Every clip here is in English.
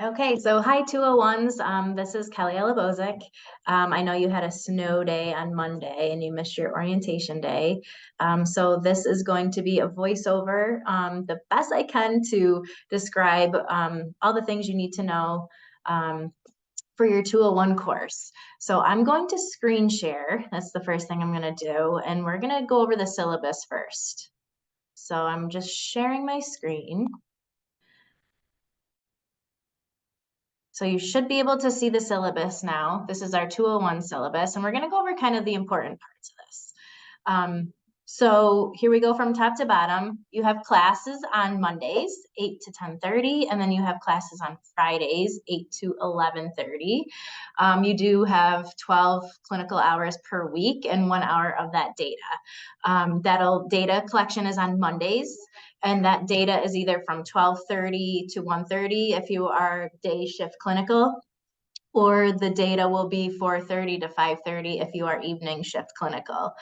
Okay, so hi 201s. This is Kelly Alabozic. I know you had a snow day on Monday and you missed your orientation day. So this is going to be a voiceover, the best I can to describe all the things you need to know um, for your 201 course. So I'm going to screen share. That's the first thing I'm going to do. And we're going to go over the syllabus first. So I'm just sharing my screen. So you should be able to see the syllabus now. This is our 201 syllabus, and we're going to go over kind of the important parts of this. So here we go from top to bottom. You have classes on Mondays, 8 to 10:30, and then you have classes on Fridays, 8 to 11:30. You do have 12 clinical hours per week and 1 hour of that data. Data collection is on Mondays, and that data is either from 12:30 to 1:30 if you are day shift clinical, or the data will be 4:30 to 5:30 if you are evening shift clinical.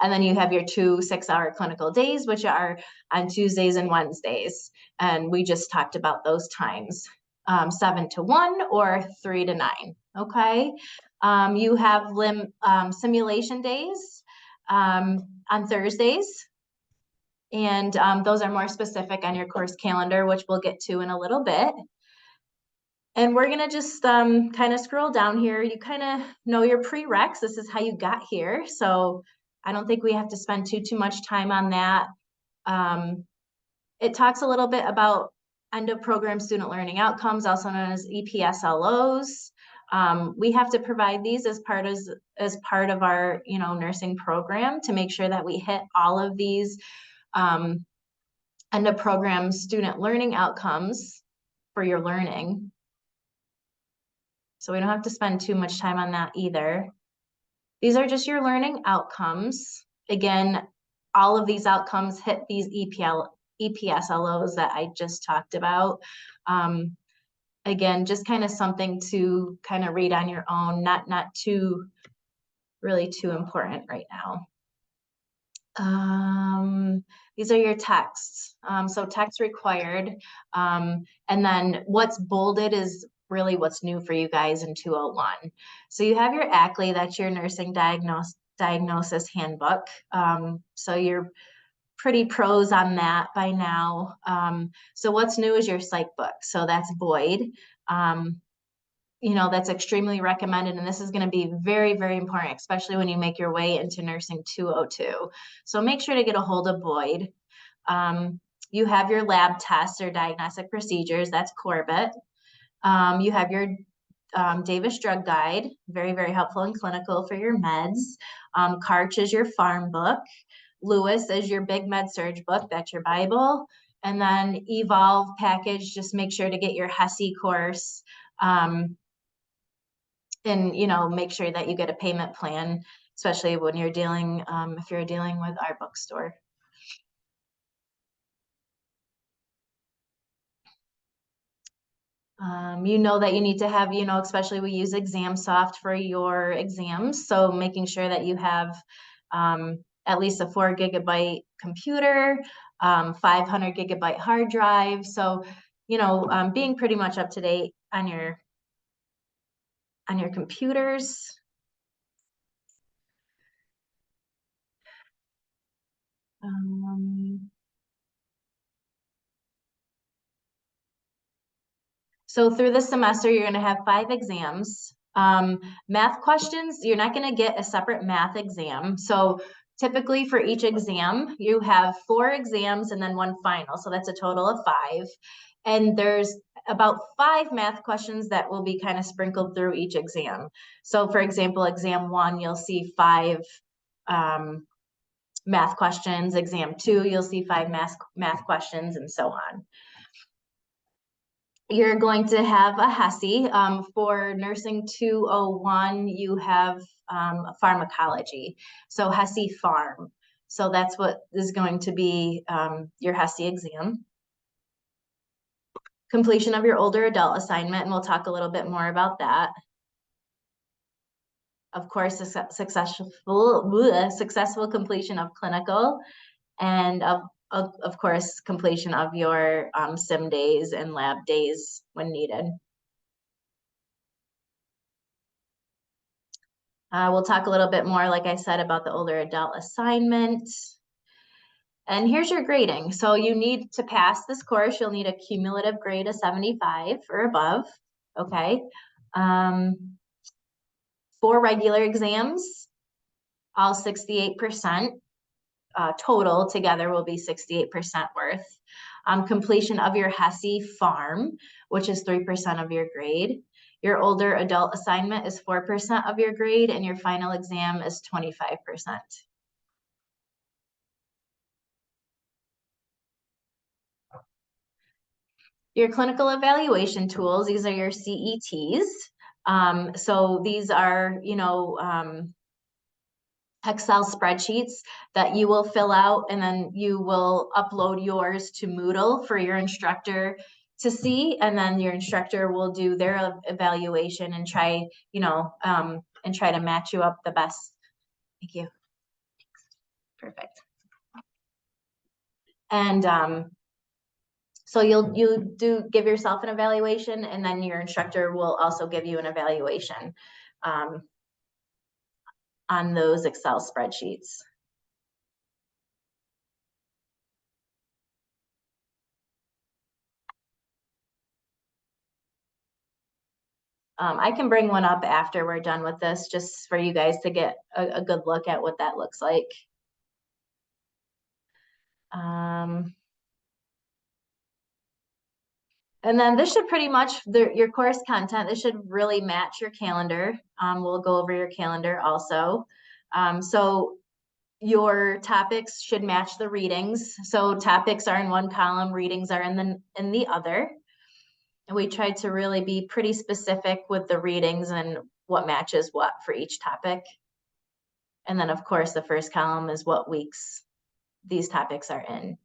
And then you have your 2 6-hour clinical days, which are on Tuesdays and Wednesdays. And we just talked about those times, 7 to 1 or 3 to 9. Okay. You have simulation days on Thursdays. And those are more specific on your course calendar, which we'll get to in a little bit. And we're gonna just kind of scroll down here. You kind of know your prereqs. This is how you got here. So I don't think we have to spend too much time on that. It talks a little bit about end of program student learning outcomes, also known as EPSLOs. We have to provide these as part of our nursing program to make sure that we hit all of these end of program student learning outcomes for your learning. So we don't have to spend too much time on that either. These are just your learning outcomes. Again, all of these outcomes hit these EPSLOs that I just talked about. Again, just kind of something to kind of read on your own, not really too important right now. These are your texts. So text required. And then what's bolded is really what's new for you guys in 201. So you have your ACLE, that's your nursing diagnosis handbook. So you're pretty pros on that by now. So what's new is your psych book. So that's Boyd. That's extremely recommended. And this is going to be very, very important, especially when you make your way into nursing 202. So make sure to get a hold of Boyd. You have your lab tests or diagnostic procedures. That's Corbett. You have your Davis Drug Guide, very, very helpful and clinical for your meds. Karch is your farm book. Lewis is your big med surge book. That's your Bible. And then Evolve package, just make sure to get your HESI course. And make sure that you get a payment plan, especially when you're dealing if you're dealing with our bookstore. You know that you need to have, especially we use ExamSoft for your exams, so making sure that you have at least a 4 GB computer, 500 GB hard drive. So being pretty much up to date on your computers. So through the semester, you're going to have 5 exams. Math questions, you're not going to get a separate math exam. So typically for each exam, you have 4 exams and then 1 final. So that's a total of 5. And there's about 5 math questions that will be kind of sprinkled through each exam. So for example, exam 1, you'll see 5 math questions. Exam 2, you'll see 5 math questions, and so on. You're going to have a HESI. For nursing 201, you have pharmacology. So HESI Pharm. So that's what is going to be your HESI exam. Completion of your older adult assignment, and we'll talk a little bit more about that. Of course, successful completion of clinical, and of course, completion of your sim days and lab days when needed. We'll talk a little bit more, like I said, about the older adult assignment. And here's your grading. So you need to pass this course, you'll need a cumulative grade of 75 or above, okay? 4 regular exams, all 68%. Total together will be 68% worth. Completion of your HESI farm, which is 3% of your grade. Your older adult assignment is 4% of your grade, and your final exam is 25%. Your clinical evaluation tools, these are your CETs. So these are, Excel spreadsheets that you will fill out, and then you will upload yours to Moodle for your instructor to see, and then your instructor will do their evaluation and try, and try to match you up the best. Thank you. Perfect. And so you do give yourself an evaluation, and then your instructor will also give you an evaluation on those Excel spreadsheets. I can bring one up after we're done with this, just for you guys to get a good look at what that looks like. And then this should pretty much, your course content, this should really match your calendar. We'll go over your calendar also. So your topics should match the readings. So topics are in one column, readings are in the other. And we tried to really be pretty specific with the readings and what matches what for each topic. And then of course, the first column is what weeks these topics are in.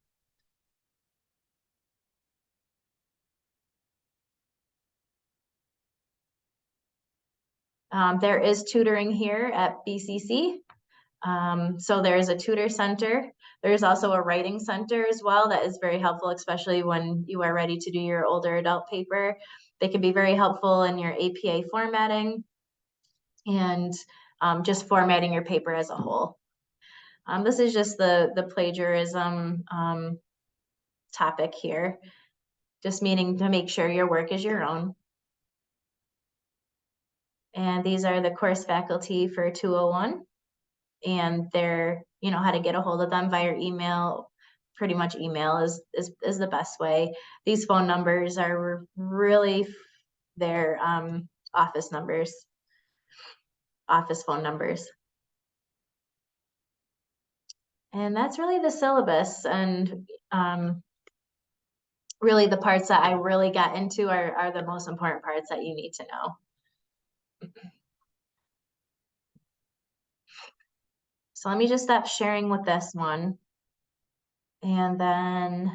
There is tutoring here at BCC. So there's a tutor center. There's also a writing center as well that is very helpful, especially when you are ready to do your older adult paper. They can be very helpful in your APA formatting and just formatting your paper as a whole. This is just the plagiarism topic here, just meaning to make sure your work is your own. And these are the course faculty for 201. And they're, how to get a hold of them via email. Pretty much email is the best way. These phone numbers are really their office numbers, office phone numbers. And that's really the syllabus. And really the parts that I really got into are the most important parts that you need to know. So let me just stop sharing with this one. And then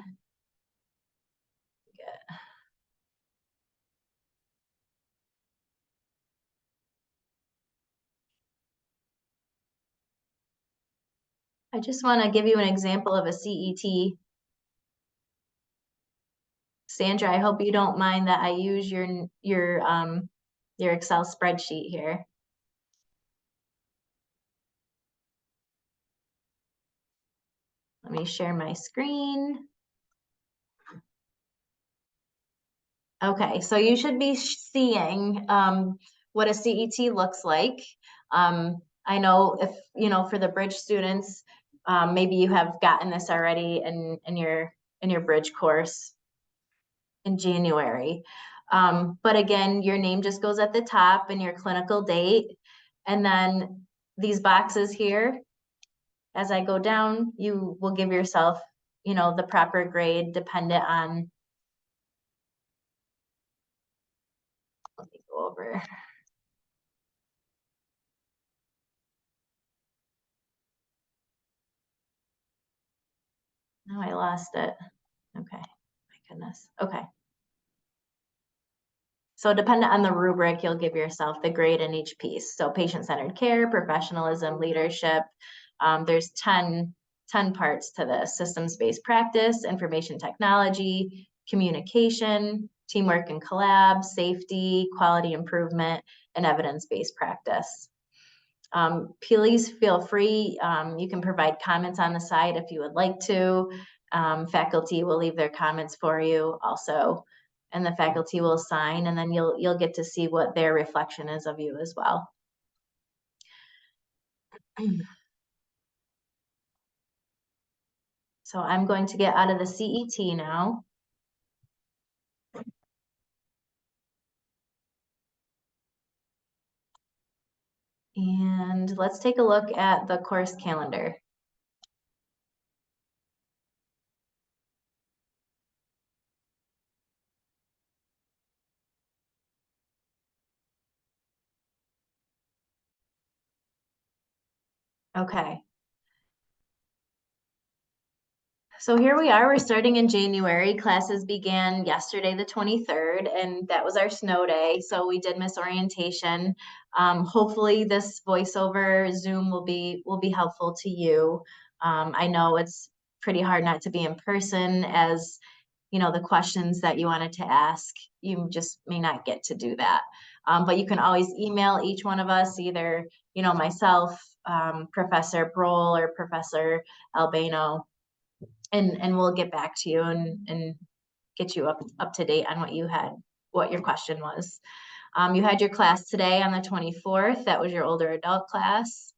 I just want to give you an example of a CET. Sandra, I hope you don't mind that I use your Excel spreadsheet here. Let me share my screen. Okay, so you should be seeing what a CET looks like. I know if, for the bridge students, maybe you have gotten this already in your bridge course in January. But again, your name just goes at the top and your clinical date. And then these boxes here, as I go down, you will give yourself, the proper grade dependent on, let me go over. No, I lost it. Okay, my goodness. Okay. So dependent on the rubric, you'll give yourself the grade in each piece. So patient-centered care, professionalism, leadership. There's 10 parts to this: systems-based practice, information technology, communication, teamwork and collab, safety, quality improvement, and evidence-based practice. Please feel free. You can provide comments on the side if you would like to. Faculty will leave their comments for you also, and the faculty will sign, and then you'll get to see what their reflection is of you as well. So I'm going to get out of the CET now. And let's take a look at the course calendar. Okay. So here we are, we're starting in January. Classes began yesterday, the 23rd, and that was our snow day. So we did miss orientation. Hopefully this voiceover Zoom will be helpful to you. I know it's pretty hard not to be in person, as you know, the questions that you wanted to ask, you just may not get to do that. But you can always email each one of us, either, you know, myself, Professor Brohl, or Professor Albano, and we'll get back to you and get you up to date on what your question was. You had your class today on the 24th. That was your older adult class.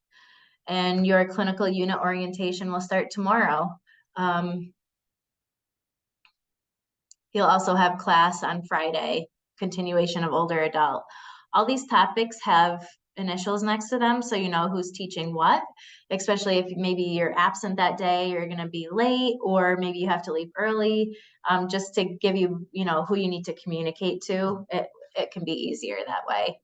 And your clinical unit orientation will start tomorrow. You'll also have class on Friday, continuation of older adult. All these topics have initials next to them, so you know who's teaching what, especially if maybe you're absent that day, you're gonna be late, or maybe you have to leave early, just to give you, you know, who you need to communicate to. It can be easier that way.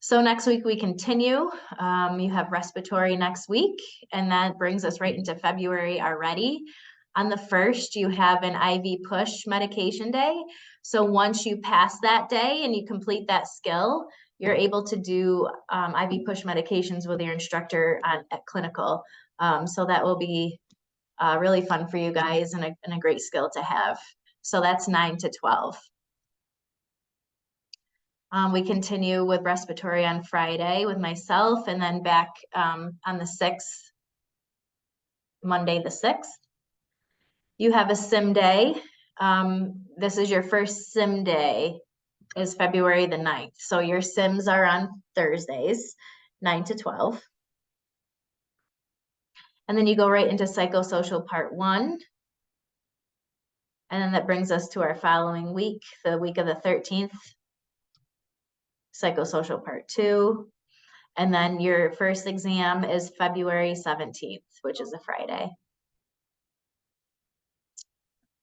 So next week we continue. You have respiratory next week, and that brings us right into February already. On the 1st, you have an IV push medication day. So once you pass that day and you complete that skill, you're able to do IV push medications with your instructor at clinical. So that will be really fun for you guys, and a great skill to have. So that's 9 to 12. We continue with respiratory on Friday with myself, and then back on the 6th, Monday the 6th. You have a sim day. This is your first sim day, is February the 9th. So your sims are on Thursdays, 9 to 12. And then you go right into psychosocial part 1. And then that brings us to our following week, the week of the 13th, psychosocial part 2. And then your first exam is February 17th, which is a Friday.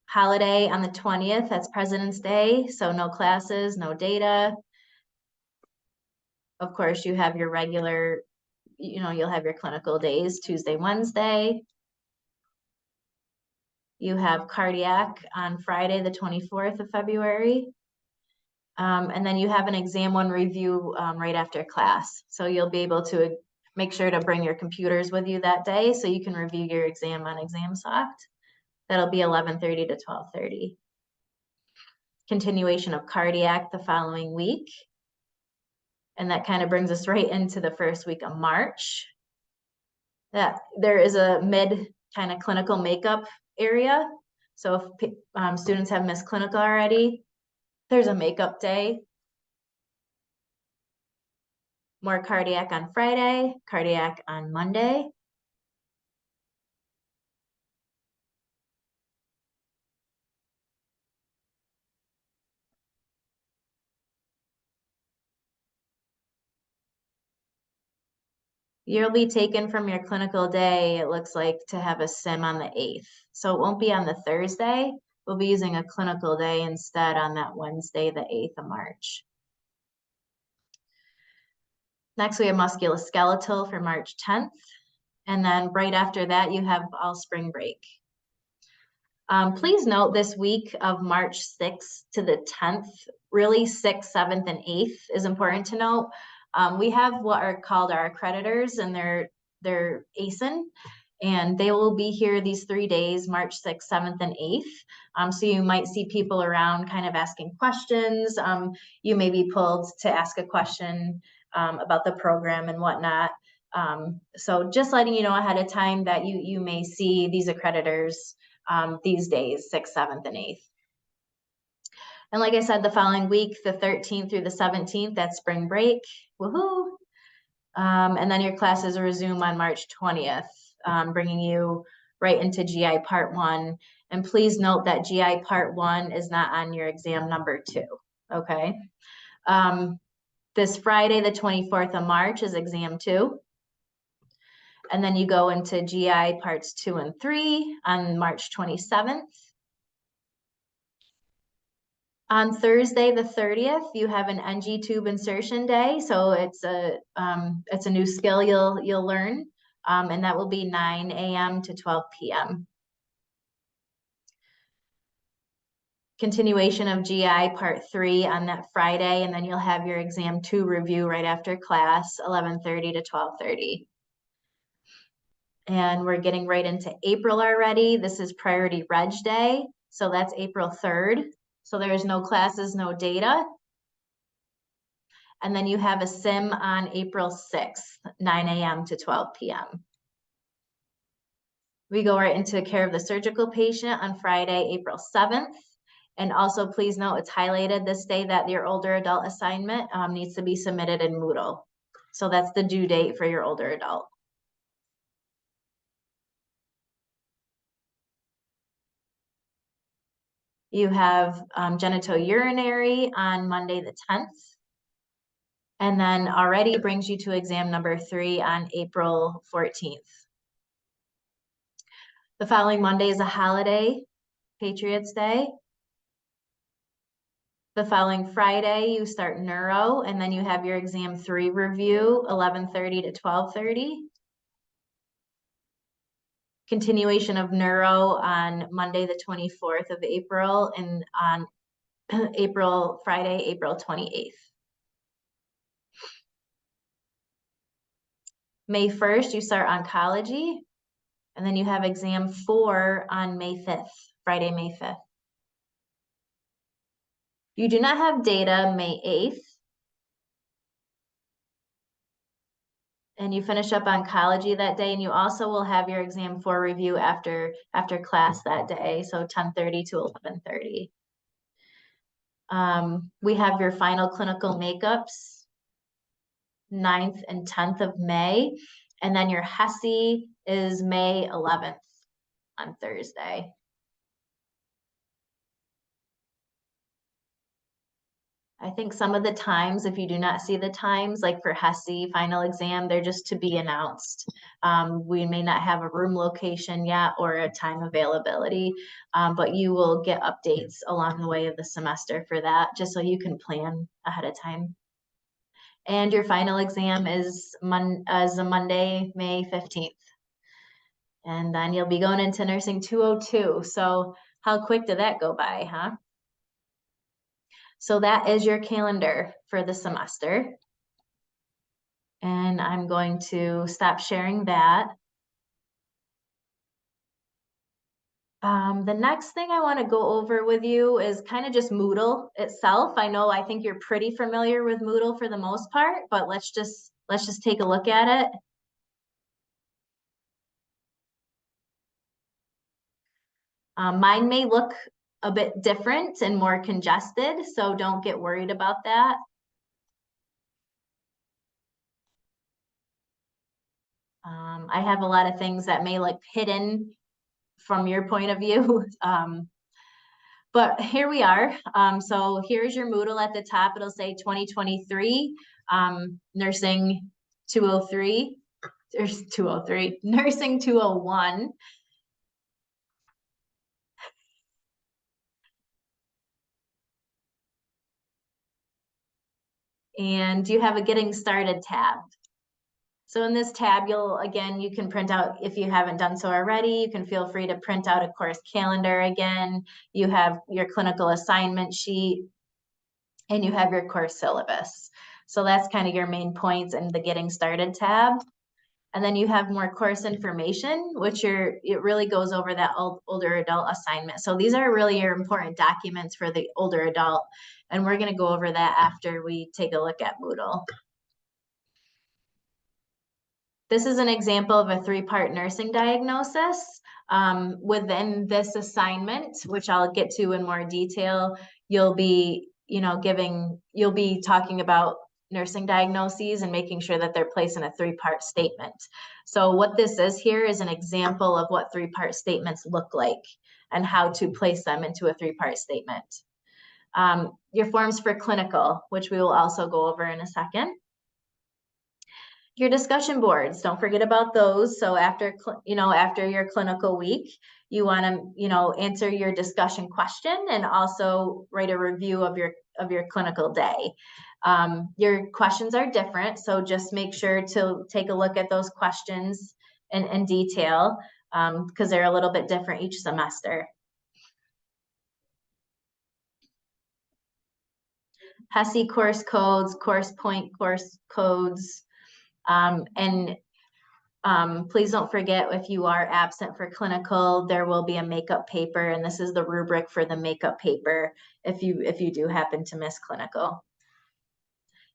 Holiday on the 20th, that's President's Day, so no classes, no data. Of course, you have your regular, you know, you'll have your clinical days, Tuesday, Wednesday. You have cardiac on Friday, the 24th of February. And then you have an exam 1 review right after class. So you'll be able to make sure to bring your computers with you that day so you can review your exam on ExamSoft. That'll be 11:30 to 12:30. Continuation of cardiac the following week. And that kind of brings us right into the first week of March. That there is a mid kind of clinical makeup area. So if students have missed clinical already, there's a makeup day. More cardiac on Friday, cardiac on Monday. You'll be taken from your clinical day, it looks like, to have a sim on the 8th. So it won't be on the Thursday. We'll be using a clinical day instead on that Wednesday, the 8th of March. Next, we have musculoskeletal for March 10th. And then right after that, you have all spring break. Please note this week of March 6th to the 10th, really 6th, 7th, and 8th is important to note. We have what are called our accreditors, and they're ASIN, and they will be here these 3 days, March 6th, 7th, and 8th. So you might see people around kind of asking questions. You may be pulled to ask a question about the program and whatnot. So just letting you know ahead of time that you may see these accreditors these days, 6th, 7th, and 8th. And like I said, the following week, the 13th through the 17th, that's spring break. Woohoo! And then your classes resume on March 20th, bringing you right into GI Part 1. And please note that GI Part 1 is not on your exam number 2, okay? This Friday, the 24th of March, is exam 2. And then you go into GI Parts 2 and 3 on March 27th. On Thursday, the 30th, you have an NG tube insertion day. So it's a new skill you'll learn, and that will be 9 a.m. to 12 p.m. Continuation of GI Part 3 on that Friday, and then you'll have your exam 2 review right after class, 11:30 to 12:30. And we're getting right into April already. This is Priority Reg Day, so that's April 3rd. So there's no classes, no data. And then you have a sim on April 6th, 9 a.m. to 12 p.m. We go right into care of the surgical patient on Friday, April 7th. And also please note it's highlighted this day that your older adult assignment needs to be submitted in Moodle. So that's the due date for your older adult. You have genitourinary on Monday the 10th. And then already brings you to exam number 3 on April 14th. The following Monday is a holiday, Patriots Day. The following Friday, you start neuro, and then you have your exam 3 review, 11:30 to 12:30. Continuation of neuro on Monday, the 24th of April, and on Friday, April 28th. May 1st, you start oncology, and then you have exam 4 on May 5th, Friday, May 5th. You do not have data May 8th. And you finish up oncology that day, and you also will have your exam 4 review after class that day, so 10:30 to 11:30. We have your final clinical makeups, 9th and 10th of May, and then your HESI is May 11th on Thursday. I think some of the times, if you do not see the times, like for HESI final exam, they're just to be announced. We may not have a room location yet or a time availability, but you will get updates along the way of the semester for that, just so you can plan ahead of time. And your final exam is a Monday, May 15th. And then you'll be going into Nursing 202. So how quick did that go by, huh? So that is your calendar for the semester. And I'm going to stop sharing that. The next thing I want to go over with you is kind of just Moodle itself. I think you're pretty familiar with Moodle for the most part, but let's just take a look at it. Mine may look a bit different and more congested, so don't get worried about that. I have a lot of things that may look hidden from your point of view. But here we are. So here's your Moodle at the top. It'll say 2023, Nursing 203. There's 203, Nursing 201. And you have a Getting Started tab. So in this tab, you can print out, if you haven't done so already, you can feel free to print out a course calendar again. You have your clinical assignment sheet, and you have your course syllabus. So that's kind of your main points in the Getting Started tab. And then you have more course information, which it really goes over that older adult assignment. So these are really your important documents for the older adult. And we're going to go over that after we take a look at Moodle. This is an example of a 3-part nursing diagnosis. Within this assignment, which I'll get to in more detail, you'll be, you'll be talking about nursing diagnoses and making sure that they're placed in a 3-part statement. So what this is here is an example of what 3-part statements look like and how to place them into a 3-part statement. Your forms for clinical, which we will also go over in a second. Your discussion boards, don't forget about those. So after your clinical week, you want to, answer your discussion question and also write a review of your clinical day. Your questions are different, so just make sure to take a look at those questions in detail because they're a little bit different each semester. HESI course codes, course point course codes, please don't forget, if you are absent for clinical, there will be a makeup paper, and this is the rubric for the makeup paper if you do happen to miss clinical.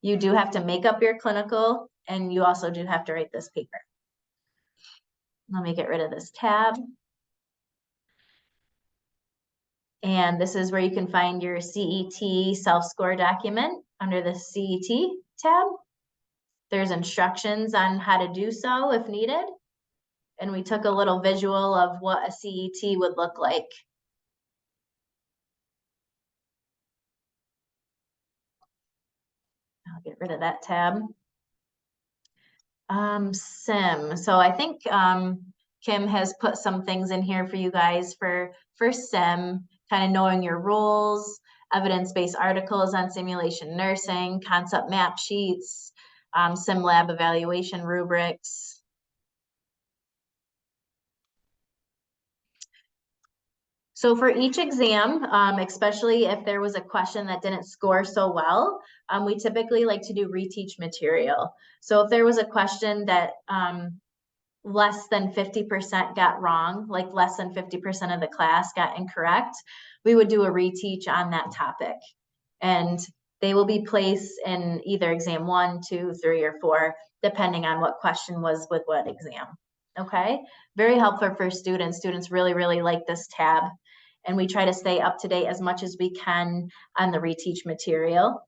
You do have to make up your clinical, and you also do have to write this paper. Let me get rid of this tab. And this is where you can find your CET self-score document under the CET tab. There's instructions on how to do so if needed. And we took a little visual of what a CET would look like. I'll get rid of that tab. SIM. So I think Kim has put some things in here for you guys for SIM, kind of knowing your roles, evidence-based articles on simulation nursing, concept map sheets, SIM lab evaluation rubrics. So for each exam, especially if there was a question that didn't score so well, we typically like to do reteach material. So if there was a question that less than 50% got wrong, like less than 50% of the class got incorrect, we would do a reteach on that topic. And they will be placed in either exam 1, 2, 3, or 4, depending on what question was with what exam. Okay, very helpful for students. Students really, really like this tab. And we try to stay up to date as much as we can on the reteach material.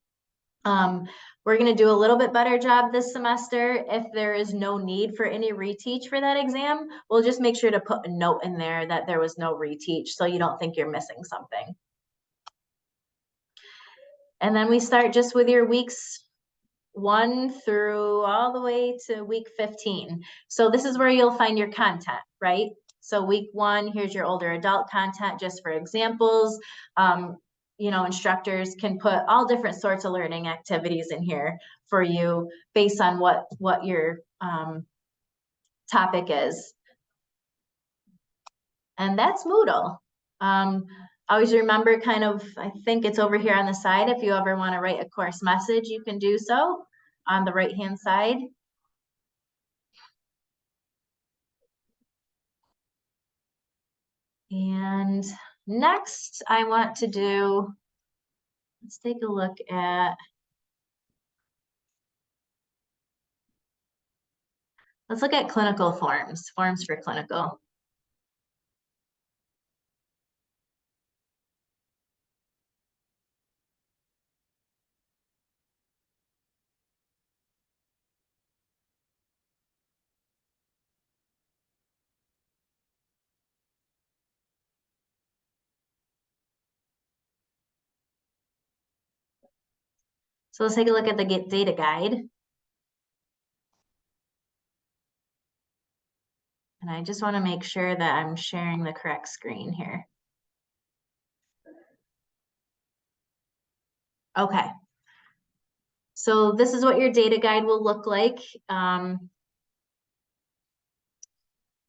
We're going to do a little bit better job this semester. If there is no need for any reteach for that exam, we'll just make sure to put a note in there that there was no reteach so you don't think you're missing something. And then we start just with your weeks 1 through all the way to week 15. So this is where you'll find your content, right? So week 1, here's your older adult content just for examples. Instructors can put all different sorts of learning activities in here for you based on what your topic is. And that's Moodle. Always remember I think it's over here on the side. If you ever want to write a course message, you can do so on the right-hand side. And next I want to do, let's take a look at, let's look at clinical forms for clinical. So let's take a look at the data guide. And I just want to make sure that I'm sharing the correct screen here. Okay. So this is what your data guide will look like.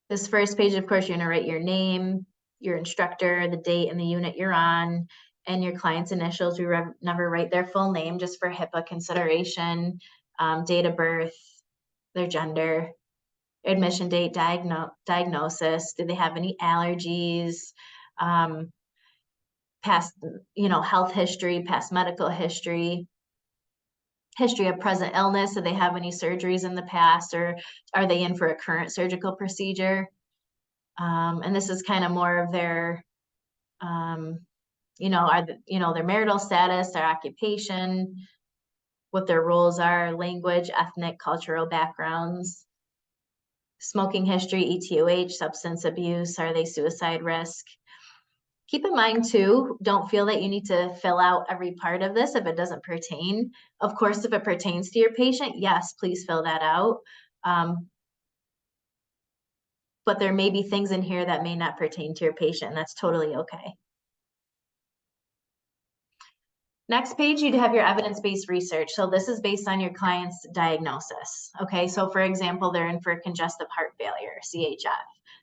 This first page, of course, you're going to write your name, your instructor, the date and the unit you're on, and your client's initials. We never write their full name just for HIPAA consideration, date of birth, their gender, admission date, diagnosis, do they have any allergies, past, health history, past medical history. history of present illness. Do they have any surgeries in the past, or are they in for a current surgical procedure? And this is kind of more of their, their marital status, their occupation, what their roles are, language, ethnic, cultural backgrounds, smoking history, ETOH, substance abuse, are they suicide risk? Keep in mind too, don't feel that you need to fill out every part of this if it doesn't pertain. Of course, if it pertains to your patient, yes, please fill that out. But there may be things in here that may not pertain to your patient, and that's totally okay. Next page, you'd have your evidence-based research. So this is based on your client's diagnosis. Okay, so for example, they're in for congestive heart failure, CHF.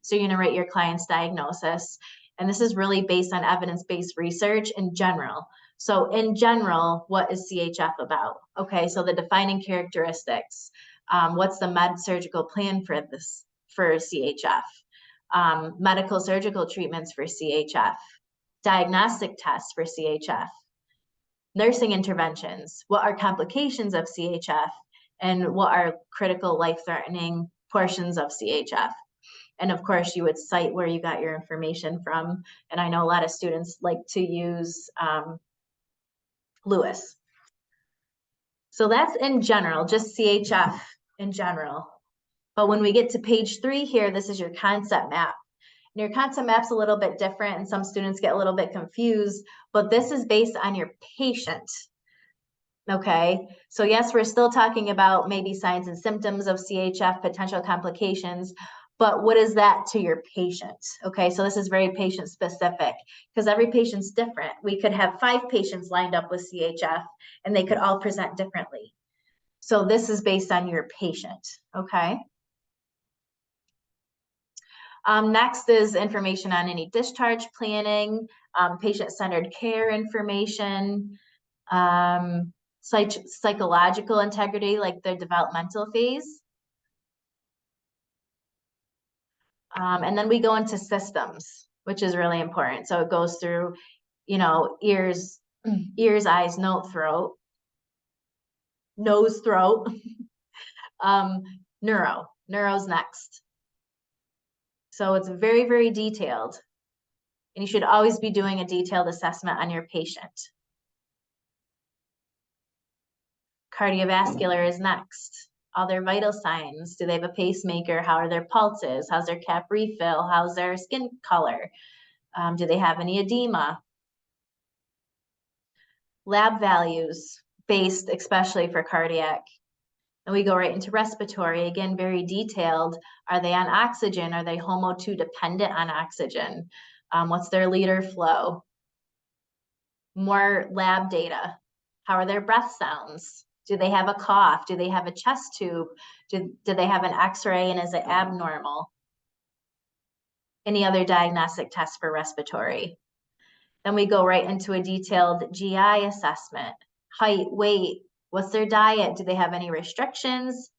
So you're gonna write your client's diagnosis. And this is really based on evidence-based research in general. So in general, what is CHF about? Okay, so the defining characteristics. What's the med surgical plan for this, for CHF? Medical surgical treatments for CHF. Diagnostic tests for CHF. Nursing interventions, what are complications of CHF, and what are critical life-threatening portions of CHF. And of course, you would cite where you got your information from. And I know a lot of students like to use Lewis. So that's in general, just CHF in general. But when we get to page 3 here, this is your concept map. And your concept map's a little bit different, and some students get a little bit confused, but this is based on your patient. Okay, so yes, we're still talking about maybe signs and symptoms of CHF, potential complications, but what is that to your patient? Okay, so this is very patient specific because every patient's different. We could have 5 patients lined up with CHF and they could all present differently. So this is based on your patient, okay? Next is information on any discharge planning, patient-centered care information, psychological integrity, like their developmental phase. And then we go into systems, which is really important. So it goes through, ears, eyes, nose, throat, neuro's next. So it's very, very detailed. And you should always be doing a detailed assessment on your patient. Cardiovascular is next. All their vital signs. Do they have a pacemaker? How are their pulses? How's their cap refill? How's their skin color? Do they have any edema? Lab values, based especially for cardiac. And we go right into respiratory, again, very detailed. Are they on oxygen? Are they HOMO2 dependent on oxygen? What's their liter flow? More lab data. How are their breath sounds? Do they have a cough? Do they have a chest tube? Do they have an x-ray and is it abnormal? Any other diagnostic tests for respiratory? Then we go right into a detailed GI assessment. Height, weight, what's their diet? Do they have any restrictions?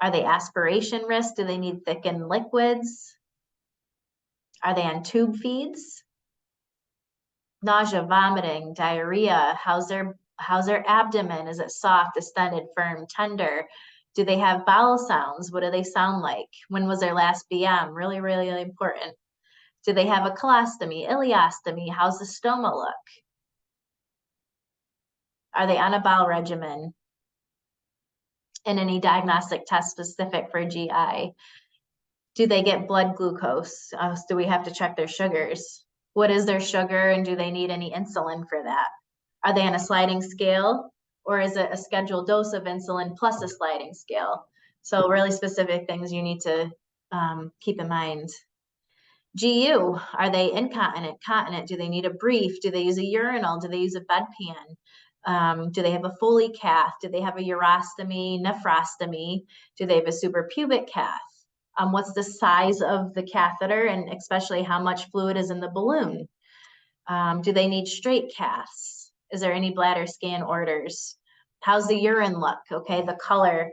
Are they aspiration risk? Do they need thickened liquids? Are they on tube feeds? Nausea, vomiting, diarrhea, how's their abdomen? Is it soft, distended, firm, tender? Do they have bowel sounds? What do they sound like? When was their last BM? Really, really, really important. Do they have a colostomy, ileostomy? How's the stoma look? Are they on a bowel regimen? And any diagnostic test specific for GI? Do they get blood glucose? Do we have to check their sugars? What is their sugar and do they need any insulin for that? Are they on a sliding scale or is it a scheduled dose of insulin plus a sliding scale? So really specific things you need to keep in mind. GU, are they incontinent, continent? Do they need a brief? Do they use a urinal? Do they use a bedpan? Do they have a Foley cath? Do they have a urostomy, nephrostomy? Do they have a suprapubic cath? What's the size of the catheter and especially how much fluid is in the balloon? Do they need straight caths? Is there any bladder scan orders? How's the urine look? Okay, the color.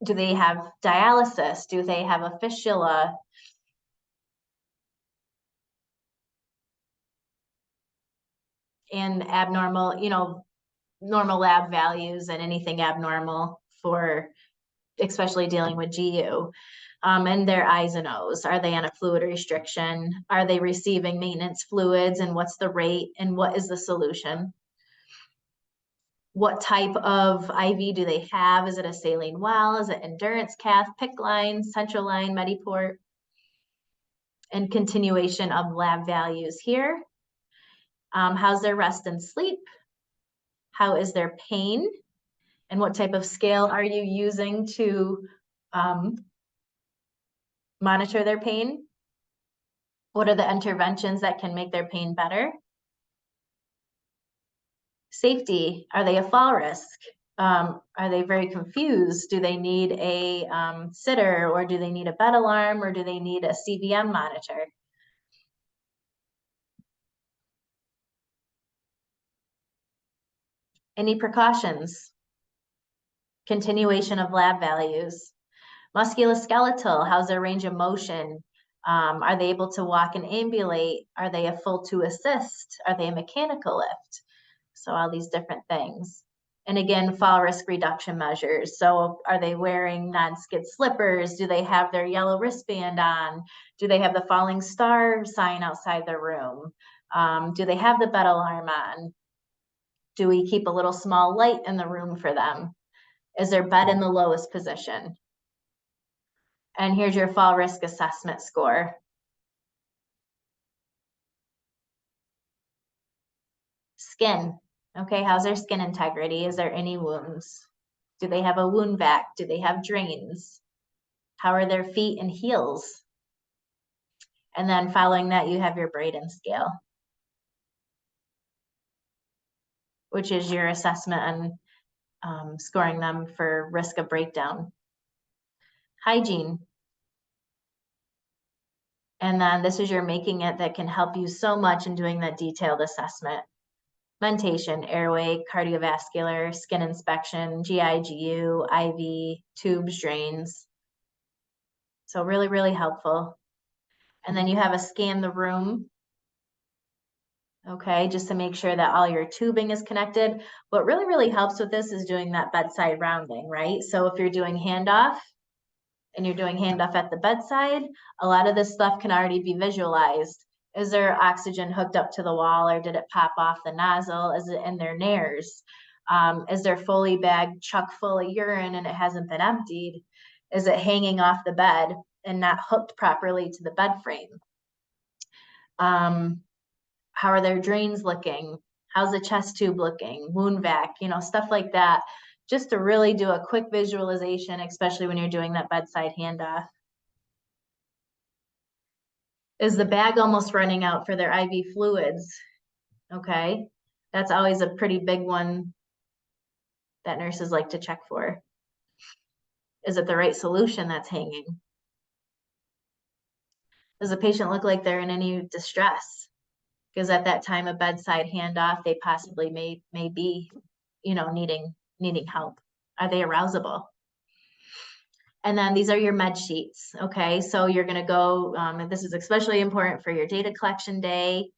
Do they have dialysis? Do they have a fistula? and abnormal, normal lab values and anything abnormal for especially dealing with GU. And their I's and O's. Are they on a fluid restriction? Are they receiving maintenance fluids, and what's the rate and what is the solution? What type of IV do they have? Is it a saline well? Is it endurance cath, PICC line, central line, Mediport? And continuation of lab values here. How's their rest and sleep? How is their pain? And what type of scale are you using to monitor their pain? What are the interventions that can make their pain better? Safety, are they a fall risk? Are they very confused? Do they need a sitter, or do they need a bed alarm, or do they need a CVM monitor? Any precautions? Continuation of lab values. Musculoskeletal, how's their range of motion? Are they able to walk and ambulate? Are they a full 2 assist? Are they a mechanical lift? So all these different things. And again, fall risk reduction measures. So are they wearing non-skid slippers? Do they have their yellow wristband on? Do they have the falling star sign outside their room? Do they have the bed alarm on? Do we keep a little small light in the room for them? Is their bed in the lowest position? And here's your fall risk assessment score. Skin. Okay, how's their skin integrity? Is there any wounds? Do they have a wound vac? Do they have drains? How are their feet and heels? And then following that, you have your Braden scale, which is your assessment on scoring them for risk of breakdown. Hygiene. And then this is your making it that can help you so much in doing that detailed assessment. Mentation, airway, cardiovascular, skin inspection, GI, GU, IV, tubes, drains. So really, really helpful. And then you have a scan the room. Okay, just to make sure that all your tubing is connected. What really, really helps with this is doing that bedside rounding, right? So if you're doing handoff and you're doing handoff at the bedside, a lot of this stuff can already be visualized. Is there oxygen hooked up to the wall, or did it pop off the nozzle? Is it in their nares? Is their Foley bag chock full of urine and it hasn't been emptied? Is it hanging off the bed and not hooked properly to the bed frame? How are their drains looking? How's the chest tube looking? Wound vac, stuff like that, just to really do a quick visualization, especially when you're doing that bedside handoff. Is the bag almost running out for their IV fluids? Okay, that's always a pretty big one that nurses like to check for. Is it the right solution that's hanging? Does the patient look like they're in any distress? Because at that time of bedside handoff, they possibly may be, needing help. Are they arousable? And then these are your med sheets. Okay, so you're going to go, and this is especially important for your data collection day.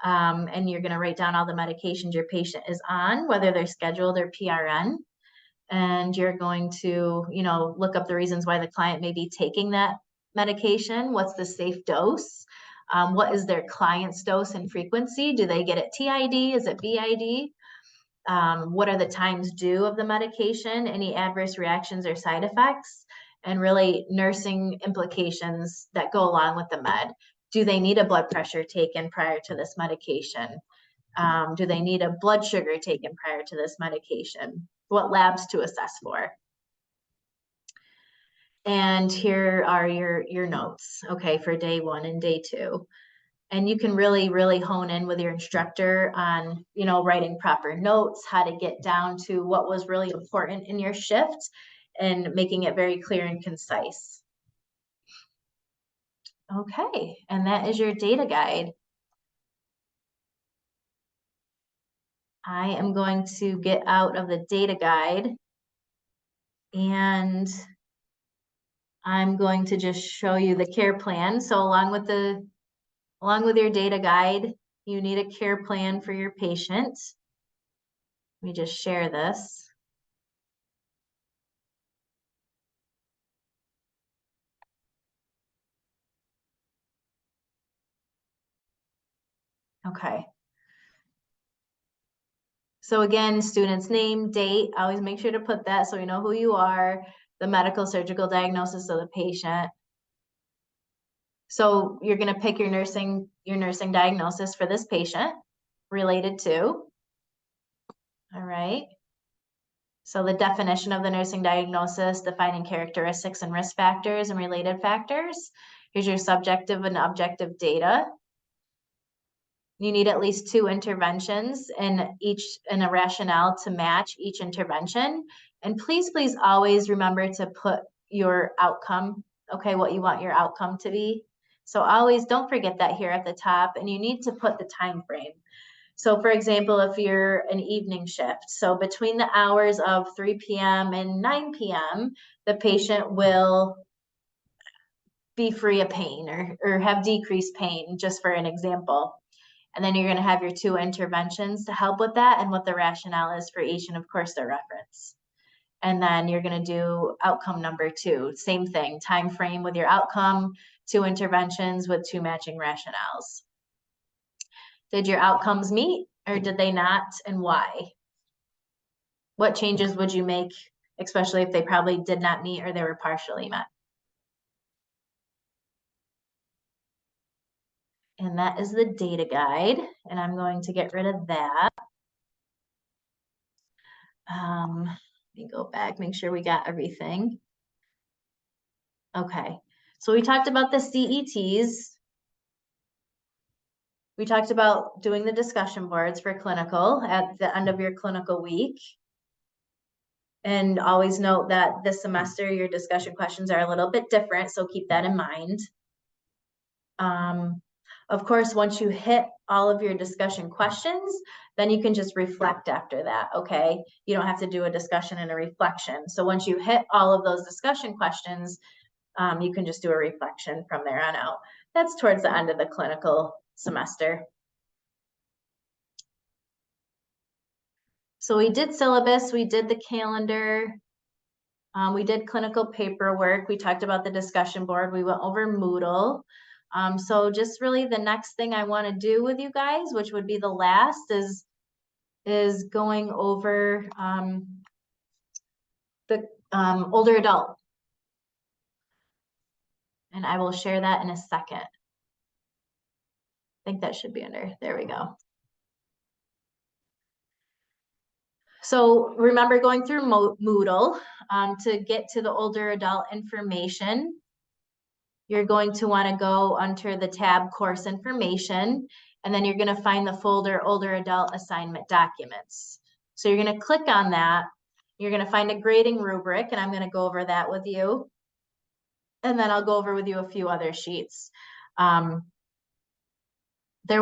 And you're going to write down all the medications your patient is on, whether they're scheduled or PRN. And you're going to, look up the reasons why the client may be taking that medication. What's the safe dose? What is their client's dose and frequency? Do they get it TID? Is it BID? What are the times due of the medication? Any adverse reactions or side effects? And really nursing implications that go along with the med. Do they need a blood pressure taken prior to this medication? Do they need a blood sugar taken prior to this medication? What labs to assess for? And here are your notes, okay, for day 1 and day 2. And you can really, really hone in with your instructor on, writing proper notes, how to get down to what was really important in your shift, and making it very clear and concise. Okay, and that is your data guide. I am going to get out of the data guide, and I'm going to just show you the care plan. So along with your data guide, You need a care plan for your patient. Let me just share this. Okay. So again, student's name, date, always make sure to put that so we know who you are, the medical surgical diagnosis of the patient. So you're going to pick your nursing diagnosis for this patient related to. All right. So the definition of the nursing diagnosis, defining characteristics and risk factors and related factors. Here's your subjective and objective data. You need at least 2 interventions and a rationale to match each intervention. And please, please always remember to put your outcome, okay, what you want your outcome to be. So always don't forget that here at the top, and you need to put the time frame. So for example, if you're an evening shift, so between the hours of 3 p.m. and 9 p.m., the patient will be free of pain or have decreased pain, just for an example. And then you're going to have your 2 interventions to help with that and what the rationale is for each, and of course the reference. And then you're going to do outcome number 2, same thing, time frame with your outcome, 2 interventions with 2 matching rationales. Did your outcomes meet or did they not, and why? What changes would you make, especially if they probably did not meet or they were partially met? And that is the data guide, and I'm going to get rid of that. Let me go back, make sure we got everything. Okay, so we talked about the CETs. We talked about doing the discussion boards for clinical at the end of your clinical week. And always note that this semester, your discussion questions are a little bit different, so keep that in mind. Of course, once you hit all of your discussion questions, then you can just reflect after that, okay? You don't have to do a discussion and a reflection. So once you hit all of those discussion questions, you can just do a reflection from there on out. That's towards the end of the clinical semester. So we did syllabus, we did the calendar, we did clinical paperwork, we talked about the discussion board, we went over Moodle. So just really the next thing I want to do with you guys, which would be the last, is going over the older adult. And I will share that in a second. I think that should be under, there we go. So remember going through Moodle to get to the older adult information. You're going to want to go under the tab course information, and then you're going to find the folder older adult assignment documents. So you're going to click on that. You're going to find a grading rubric, and I'm going to go over that with you. And then I'll go over with you a few other sheets. There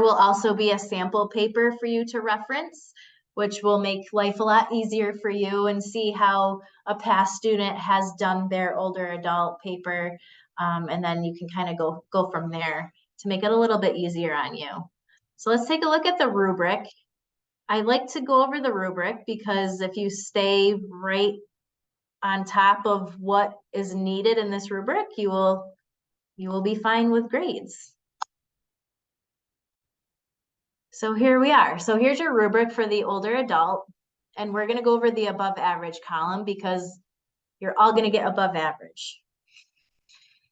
will also be a sample paper for you to reference, which will make life a lot easier for you and see how a past student has done their older adult paper. And then you can kind of go from there to make it a little bit easier on you. So let's take a look at the rubric. I like to go over the rubric because if you stay right on top of what is needed in this rubric, you will be fine with grades. So here we are. So here's your rubric for the older adult, and we're going to go over the above average column because you're all going to get above average.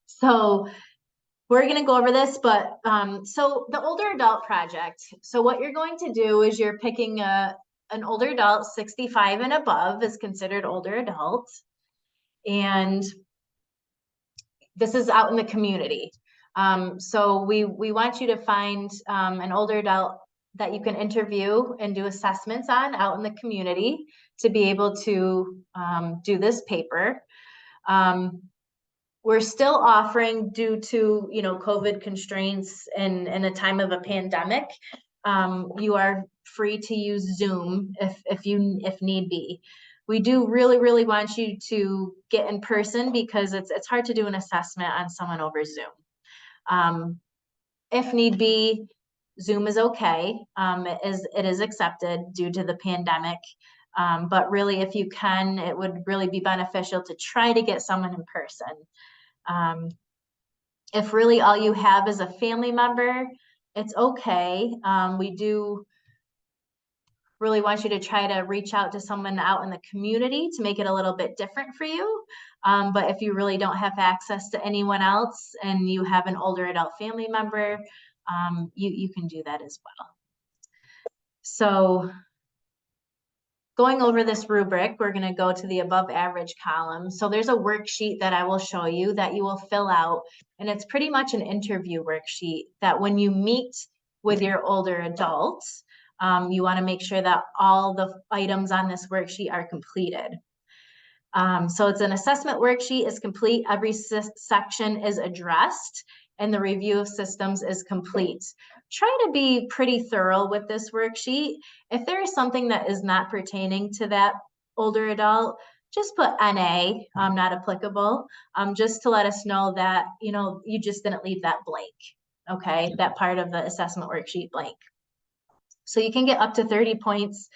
So we're going to go over this, but so the older adult project. So what you're going to do is you're picking an older adult, 65 and above is considered older adult. And this is out in the community. So we want you to find an older adult that you can interview and do assessments on out in the community to be able to do this paper. We're still offering, due to COVID constraints and in a time of a pandemic, you are free to use Zoom if need be. We do really want you to get in person because it's hard to do an assessment on someone over Zoom. If need be, Zoom is okay. It is accepted due to the pandemic. But really, if you can, it would really be beneficial to try to get someone in person. If really all you have is a family member, it's okay. We do really want you to try to reach out to someone out in the community to make it a little bit different for you. But if you really don't have access to anyone else and you have an older adult family member, you can do that as well. So going over this rubric, we're going to go to the above average column. So there's a worksheet that I will show you that you will fill out, and it's pretty much an interview worksheet that when you meet with your older adults, you want to make sure that all the items on this worksheet are completed. So it's an assessment worksheet is complete. Every section is addressed and the review of systems is complete. Try to be pretty thorough with this worksheet. If there is something that is not pertaining to that older adult, just put NA, not applicable, just to let us know that, you know, you just didn't leave that blank, okay? That part of the assessment worksheet blank. So you can get up to 30 points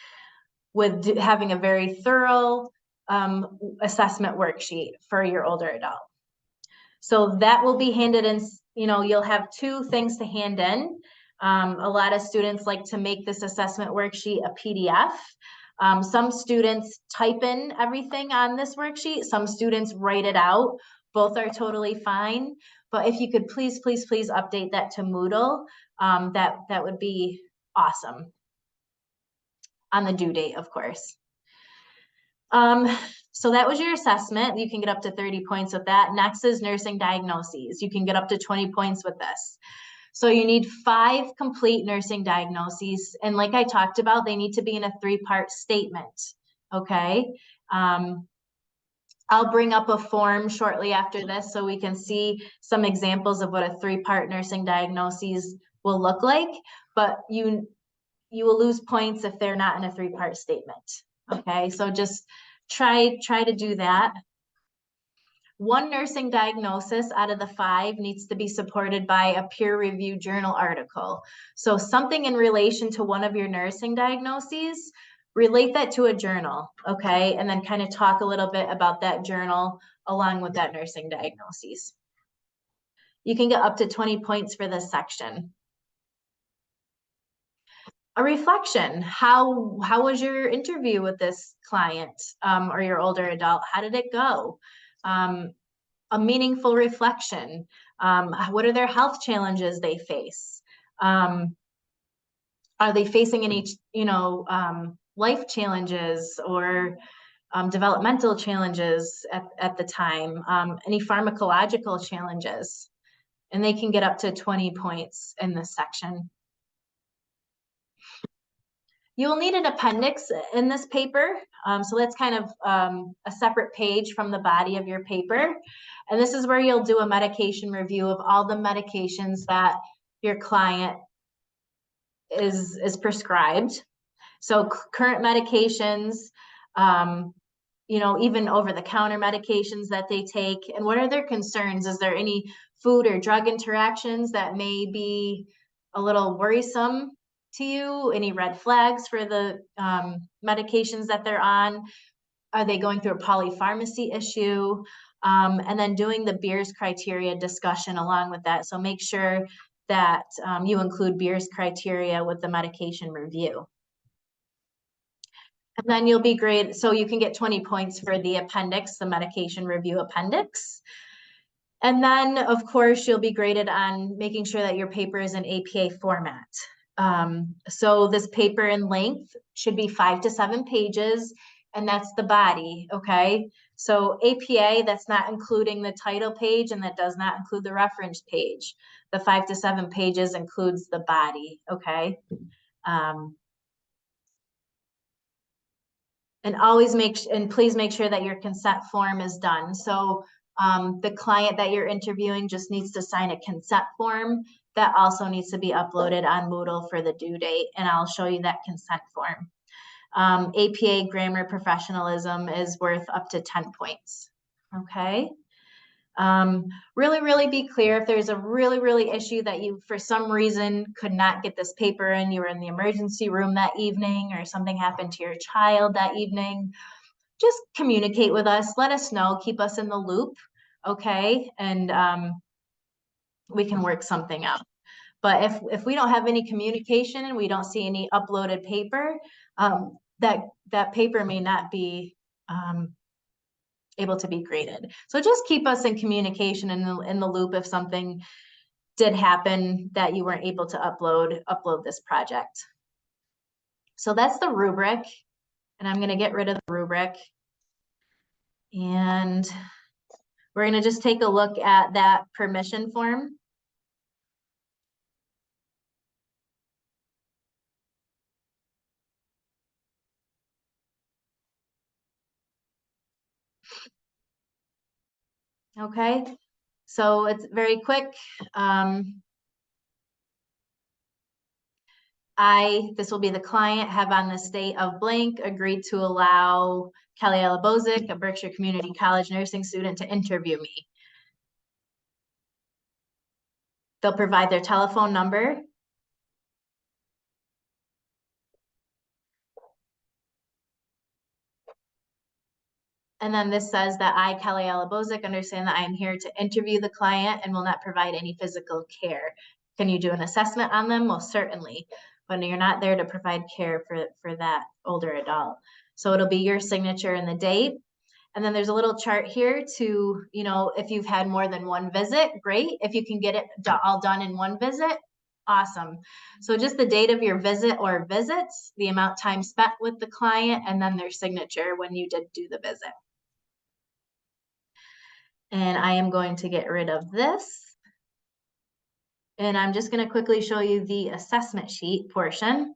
with having a very thorough assessment worksheet for your older adult. So that will be handed in, you know, you'll have 2 things to hand in. A lot of students like to make this assessment worksheet a PDF. Some students type in everything on this worksheet. Some students write it out. Both are totally fine. But if you could please, please, please update that to Moodle, that would be awesome. On the due date, of course. So that was your assessment. You can get up to 30 points with that. Next is nursing diagnoses. You can get up to 20 points with this. So you need 5 complete nursing diagnoses. And like I talked about, they need to be in a 3-part statement, okay? I'll bring up a form shortly after this so we can see some examples of what a 3-part nursing diagnosis will look like, but you will lose points if they're not in a 3-part statement, okay? So just try to do that. 1 nursing diagnosis out of the 5 needs to be supported by a peer-reviewed journal article. So something in relation to one of your nursing diagnoses, relate that to a journal, okay? And then kind of talk a little bit about that journal along with that nursing diagnosis. You can get up to 20 points for this section. A reflection. How was your interview with this client or your older adult? How did it go? A meaningful reflection. What are their health challenges they face? Are they facing any, you know, life challenges or developmental challenges at the time? Any pharmacological challenges? And they can get up to 20 points in this section. You will need an appendix in this paper. So that's kind of a separate page from the body of your paper. And this is where you'll do a medication review of all the medications that your client is prescribed. So current medications, you know, even over-the-counter medications that they take, and what are their concerns? Is there any food or drug interactions that may be a little worrisome to you? Any red flags for the medications that they're on? Are they going through a polypharmacy issue? And then doing the Beers criteria discussion along with that. So make sure that you include Beers criteria with the medication review. And then you'll be great. So you can get 20 points for the appendix, the medication review appendix. And then, of course, you'll be graded on making sure that your paper is in APA format. So this paper in length should be 5 to 7 pages, and that's the body, okay? So APA, that's not including the title page, and that does not include the reference page. The 5 to 7 pages includes the body, okay? And always please make sure that your consent form is done. So the client that you're interviewing just needs to sign a consent form that also needs to be uploaded on Moodle for the due date. And I'll show you that consent form. APA grammar professionalism is worth up to 10 points. Okay. Really be clear if there's a really issue that you, for some reason, could not get this paper in, you were in the emergency room that evening, or something happened to your child that evening, just communicate with us, let us know, keep us in the loop, okay? And we can work something out. But if we don't have any communication and we don't see any uploaded paper, that paper may not be able to be graded. So just keep us in communication in the loop if something did happen that you weren't able to upload this project. So that's the rubric, and I'm going to get rid of the rubric. And we're going to just take a look at that permission form. Okay, so it's very quick. This will be the client, have on the state of blank agreed to allow Kelly Alabozic, a Berkshire Community College nursing student, to interview me. They'll provide their telephone number. And then this says that I, Kelly Alabozic, understand that I am here to interview the client and will not provide any physical care. Can you do an assessment on them? Most certainly, but you're not there to provide care for that older adult. So it'll be your signature and the date. And then there's a little chart here to, you know, if you've had more than one visit, great. If you can get it all done in one visit, awesome. So just the date of your visit or visits, the amount time spent with the client, and then their signature when you did do the visit. And I am going to get rid of this. And I'm just going to quickly show you the assessment sheet portion.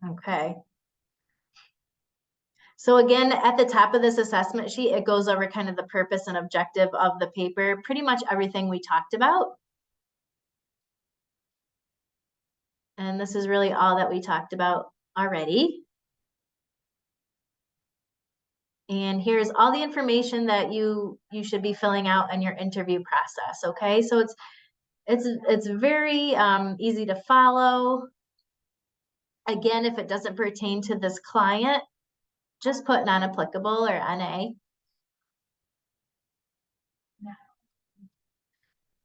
Okay. So again, at the top of this assessment sheet, it goes over kind of the purpose and objective of the paper, pretty much everything we talked about. And this is really all that we talked about already. And here's all the information that you should be filling out in your interview process, okay? So it's very easy to follow. Again, if it doesn't pertain to this client, just put non-applicable or NA.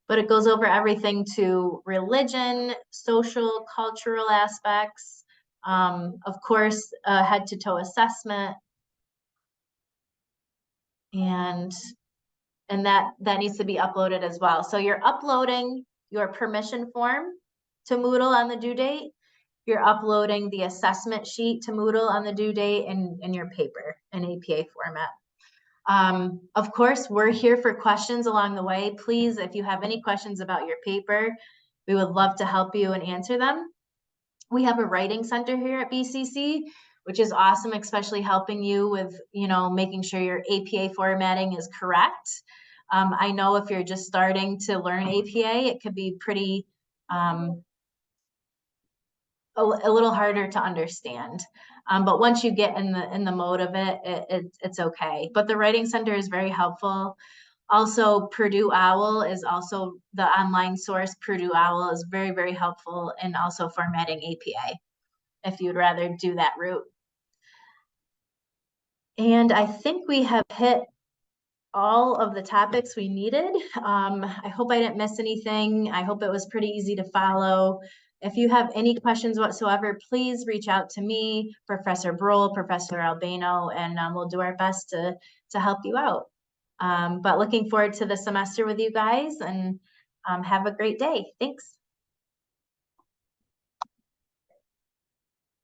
But it goes over everything to religion, social, cultural aspects, of course, head-to-toe assessment, and that needs to be uploaded as well. So you're uploading your permission form to Moodle on the due date. You're uploading the assessment sheet to Moodle on the due date and your paper in APA format. Of course, we're here for questions along the way. Please, if you have any questions about your paper, we would love to help you and answer them. We have a writing center here at BCC, which is awesome, especially helping you with, you know, making sure your APA formatting is correct. I know if you're just starting to learn APA, it could be pretty, a little harder to understand. But once you get in the mode of it, it's okay. But the Writing Center is very helpful. Also, Purdue OWL is also the online source. Purdue OWL is very helpful in also formatting APA, if you'd rather do that route. And I think we have hit all of the topics we needed. I hope I didn't miss anything. I hope it was pretty easy to follow. If you have any questions whatsoever, please reach out to me, Professor Brohl, Professor Albano, and we'll do our best to help you out. But looking forward to the semester with you guys, and have a great day. Thanks.